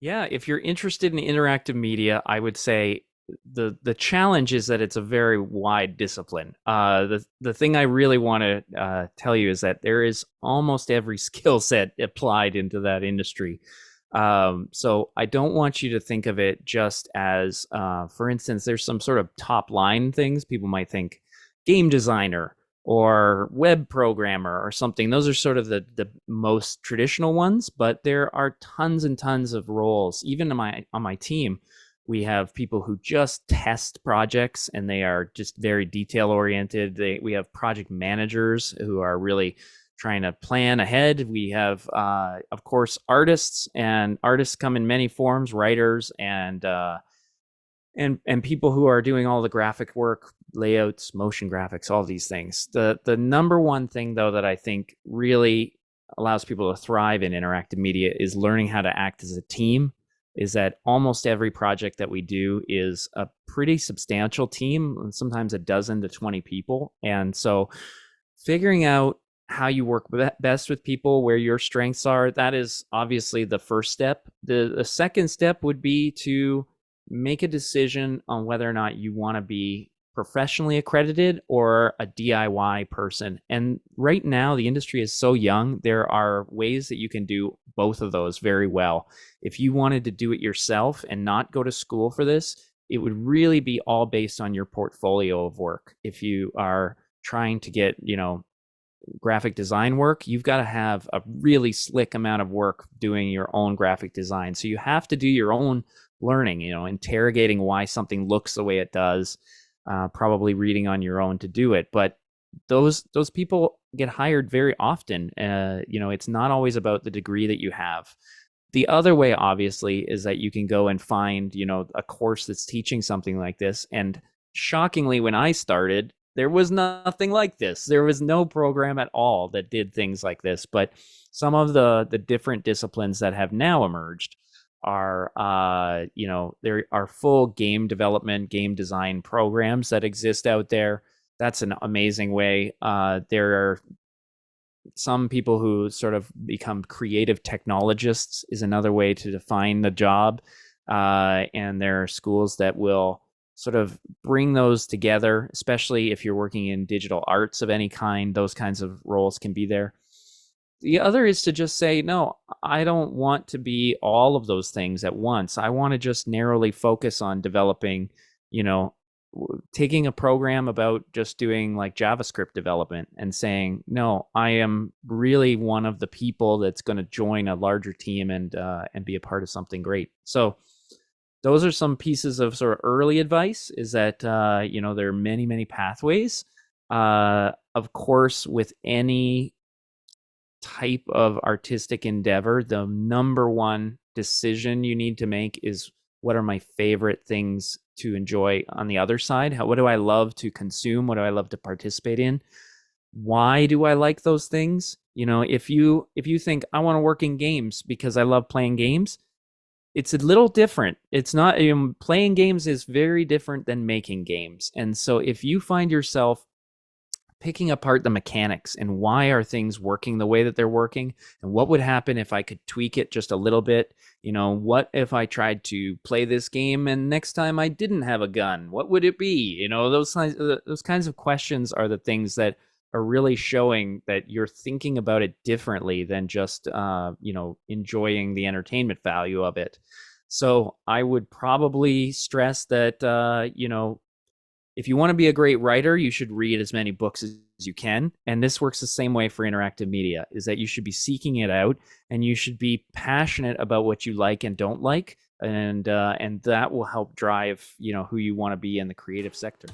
Yeah, if you're interested in interactive media, I would say the challenge is that it's a very wide discipline. The thing I really want to tell you is that there is almost every skill set applied into that industry. So I don't want you to think of it just as, for instance, there's some sort of top line things. People might think game designer or web programmer or something. Those are sort of the most traditional ones, but there are tons and tons of roles. Even on my team, we have people who just test projects and they are just very detail oriented. We have project managers who are really trying to plan ahead. We have, of course, artists, and artists come in many forms, writers and people who are doing all the graphic work, layouts, motion graphics, all these things. The number one thing though that I think really allows people to thrive in interactive media is learning how to act as a team. Is that almost every project that we do is a pretty substantial team, sometimes a dozen to 20 people. And so figuring out how you work best with people, where your strengths are, that is obviously the first step. The second step would be to make a decision on whether or not you want to be professionally accredited or a DIY person. And right now, the industry is so young, there are ways that you can do both of those very well. If you wanted to do it yourself and not go to school for this, it would really be all based on your portfolio of work. If you are trying to get, graphic design work, you've got to have a really slick amount of work doing your own graphic design. So you have to do your own learning, interrogating why something looks the way it does, probably reading on your own to do it. But those people get hired very often. It's not always about the degree that you have. The other way, obviously, is that you can go and find, a course that's teaching something like this. And shockingly, when I started, there was nothing like this. There was no program at all that did things like this. But some of the different disciplines that have now emerged are, there are full game development, game design programs that exist out there. That's an amazing way. There are some people who sort of become creative technologists is another way to define the job. And there are schools that will sort of bring those together, especially if you're working in digital arts of any kind. Those kinds of roles can be there. The other is to just say, no, I don't want to be all of those things at once. I want to just narrowly focus on developing, taking a program about just doing like JavaScript development and saying, no, I am really one of the people that's going to join a larger team and be a part of something great. So those are some pieces of sort of early advice, is that, there are many, many pathways. Of course, with any type of artistic endeavor, the number one decision you need to make is, what are my favorite things to enjoy on the other side? What do I love to consume? What do I love to participate in? Why do I like those things? If you think I want to work in games because I love playing games, it's a little different. It's not, playing games is very different than making games. And so if you find yourself picking apart the mechanics and why are things working the way that they're working, and what would happen if I could tweak it just a little bit, what if I tried to play this game and next time I didn't have a gun, what would it be? Those kinds of questions are the things that are really showing that you're thinking about it differently than just enjoying the entertainment value of it. So I would probably stress that if you want to be a great writer, you should read as many books as you can. And this works the same way for interactive media, is that you should be seeking it out and you should be passionate about what you like and don't like. And that will help drive, who you want to be in the creative sector.